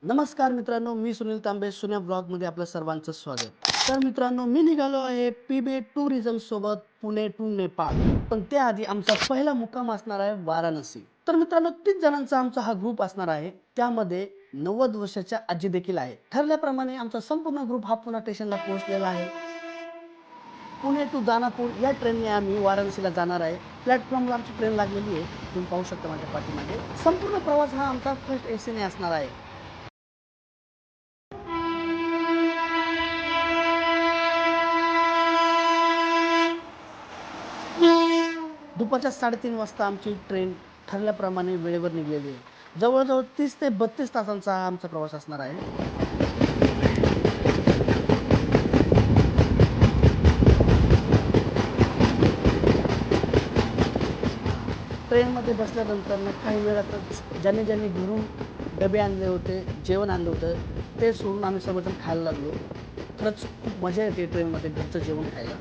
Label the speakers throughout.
Speaker 1: नमस्कार मित्रांनो, मी सुनील तांबे सुन्या ब्लॉगमध्ये आपलं सर्वांचं स्वागत. तर मित्रांनो, मी निघालो आहे पीबे टुरिझम सोबत पुणे टू नेपाळ. पण त्याआधी आमचा पहिला मुक्काम असणार आहे वाराणसी. तर मित्रांनो, 30 जणांचा आमचा हा ग्रुप असणार आहे. त्यामध्ये 90 वर्षाच्या आजी देखील आहे. ठरल्याप्रमाणे आमचा संपूर्ण ग्रुप हा पुणे स्टेशनला पोहोचलेला आहे. पुणे टू दानापूर या ट्रेनने आम्ही वाराणसीला जाणार आहे. प्लॅटफॉर्मला आमची ट्रेन लागलेली आहे. तुम्ही पाहू शकता माझ्या पाठीमागे. संपूर्ण प्रवास हा आमचा फर्स्ट एसीने असणार आहे. दुपारच्या 3:30 वाजता आमची ट्रेन ठरल्याप्रमाणे वेळेवर निघलेली आहे. जवळजवळ 30 ते 32 तासांचा हा आमचा प्रवास असणार आहे. ट्रेनमध्ये बसल्यानंतर काही वेळातच ज्यांनी ज्यांनी घरून डबे आणले होते, जेवण आणलं होतं, ते सोडून आम्ही सर्वजण खायला लागलो. खरंच खूप मजा येते ट्रेनमध्ये घरचं जेवण खायला.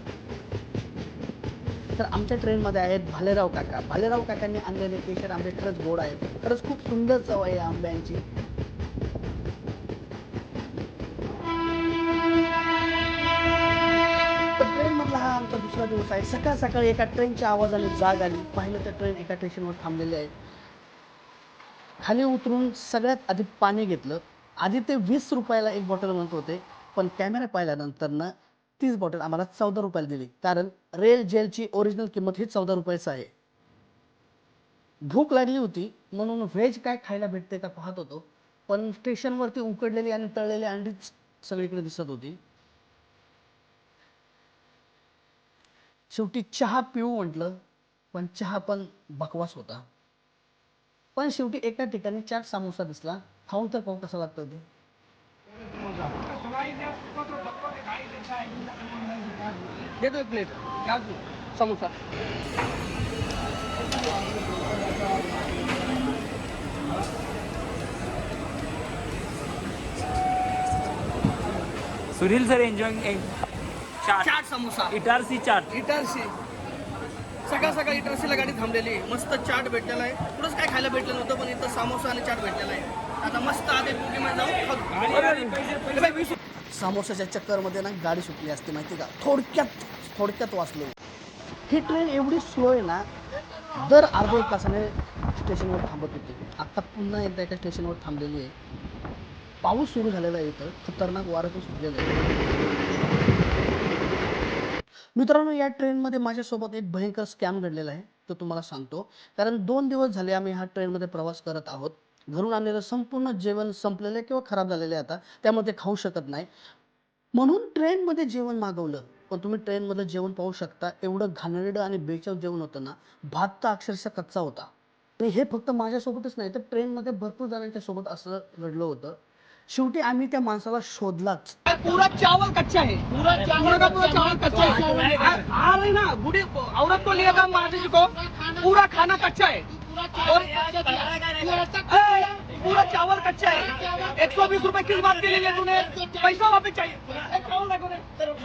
Speaker 1: तर आमच्या ट्रेनमध्ये आहेत भालेराव काका. भालेराव काकांनी आणलेले केशर आंबे खरंच गोड आहेत. खरंच खूप सुंदर चव आहे या आंब्यांची. तर ट्रेनमधला हा आमचा दुसरा दिवस आहे. सकाळ सकाळी एका ट्रेनच्या आवाजाने जाग आली. पाहिलं तर ट्रेन एका स्टेशनवर थांबलेली आहे. खाली उतरून सगळ्यात आधी पाणी घेतलं. आधी ते 20 रुपयाला एक बॉटल म्हणत होते, पण कॅमेरा पाहिल्यानंतर 30 बॉटल आम्हाला 14 रुपयाला दिली. कारण रेल जेलची ओरिजिनल किंमत ही 14 रुपयाच आहे. भूक लागली होती म्हणून व्हेज काय खायला भेटते का पाहत होतो, पण स्टेशनवरती उकडलेली आणि तळलेली अंडीच सगळीकडे दिसत होती. शेवटी चहा पिऊ म्हटलं, पण चहा पण बकवास होता. पण शेवटी एका ठिकाणी चाट समोसा दिसला. खाऊन तर पाहू कसं लागतं ते. देतो एक plate samosa.
Speaker 2: Sunil sir enjoying chaat
Speaker 1: chaat samosa
Speaker 2: Itarsi chaat.
Speaker 1: Itarsi. सकाळ सकाळ इटारसीला गाडी थांबलेली. मस्त चाट भेटलेला आहे. पुढंच काय खायला भेटलं नव्हतं, पण इथं समोसा आणि चाट भेटलेला आहे. आता मस्त आधी बुकीमध्ये जाऊन खातो. समोसाच्या चक्करमध्ये गाडी सुटली असते माहिती का. थोडक्यात वाचलो. ही ट्रेन एवढी स्लो आहे ना, दर अर्ध्या एक तासाने स्टेशनवर थांबत होती. आता पुन्हा एकदा एका स्टेशनवर थांबलेली आहे. पाऊस सुरू झालेला आहे. इथं खतरनाक वारं पण सुटलेलं आहे. मित्रांनो, या ट्रेनमध्ये माझ्यासोबत एक भयंकर स्कॅम घडलेला आहे, तो तुम्हाला सांगतो. कारण 2 दिवस झाले आम्ही ह्या ट्रेनमध्ये प्रवास करत आहोत. घरून आणलेलं संपूर्ण जेवण संपलेलं आहे किंवा खराब झालेलं आहे. आता त्यामध्ये खाऊ शकत नाही, म्हणून ट्रेनमध्ये जेवण मागवलं. पण तुम्ही ट्रेनमधलं जेवण पाहू शकता. एवढं घाणेरडं आणि बेचव जेवण होतं ना. भात तर अक्षरशः कच्चा होता. आणि हे फक्त माझ्यासोबतच नाही, तर ट्रेनमध्ये भरपूर जणांच्या सोबत असं घडलं होतं. शेवटी आम्ही त्या माणसाला शोधलाच. पूरा चावल कच्चा है, पूरा का पूरा चावल कच्चा है. आ रही ना बूढ़ी औरत को लिया था महाराज को, पूरा खाना कच्चा है और पूरा चावल कच्चा है. 120 रुपए किस बात के लिए तूने पैसा वापस चाहिए.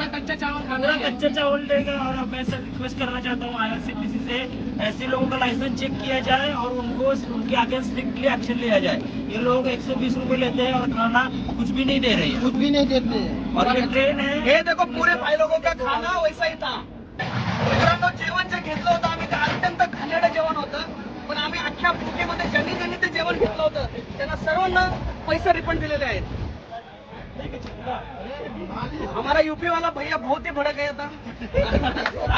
Speaker 2: कच्चा चावल खाना कच्चा चावल देगा। और अब मैं सर रिक्वेस्ट करना चाहता हूँ IRCTC से ऐसे लोगों का लाइसेंस चेक किया जाए और उनको उनके आगे स्ट्रिक्टली एक्शन लिया जाए। ये लोग 120 रुपए लेते हैं और खाना कुछ भी नहीं दे रहे हैं,
Speaker 1: कुछ भी नहीं देते.
Speaker 2: और ये ट्रेन है।
Speaker 1: हे देखो पूरे भाई लोगों का खाना वैसा ही था. मित्रांनो, जेवण जे घेतलं होतं आम्ही ते अत्यंत घाणेरडं जेवण होतं. पण आम्ही अख्ख्या भुकेमध्ये ज्यांनी ते जेवण घेतलं होतं त्यांना सर्वांना पैसे रिफंड दिलेले आहेत. हमारा यूपी वाला भैया बहुत ही भड़क गया था.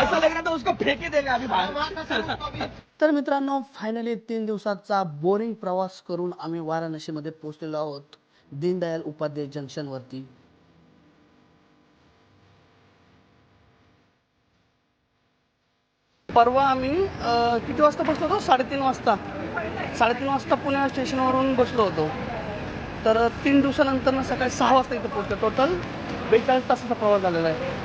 Speaker 1: ऐसा लग रहा था उसको फेंक ही देगा अभी बाहर. तर मित्रांनो, फायनली 3 दिवसाचा बोरिंग प्रवास करून आम्ही वाराणसीमध्ये पोहोचलेलो आहोत, दीनदयाल उपाध्याय जंक्शनवरती. परवा आम्ही किती वाजता बसलो होतो? 3:30 वाजता. 3:30 वाजता पुणे स्टेशनवरून बसलो होतो. तर 3 दिवसानंतर सकाळी 6 वाजता इथे पोहोचलो. टोटल 42 तासाचा प्रवास झालेला आहे.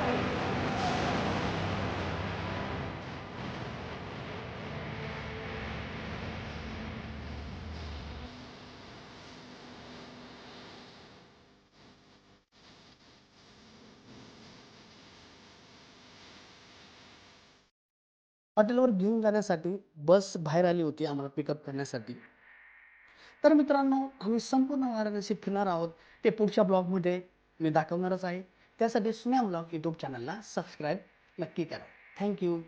Speaker 1: हॉटेलवर घेऊन जाण्यासाठी बस बाहेर आली होती आम्हाला पिकअप करण्यासाठी. तर मित्रांनो, आम्ही संपूर्ण वाराणसी फिरणार आहोत. ते पुढच्या ब्लॉगमध्ये मी दाखवणारच आहे. त्यासाठी स्नेहा ब्लॉग यूट्यूब चॅनलला सबस्क्राईब नक्की करा. Thank you.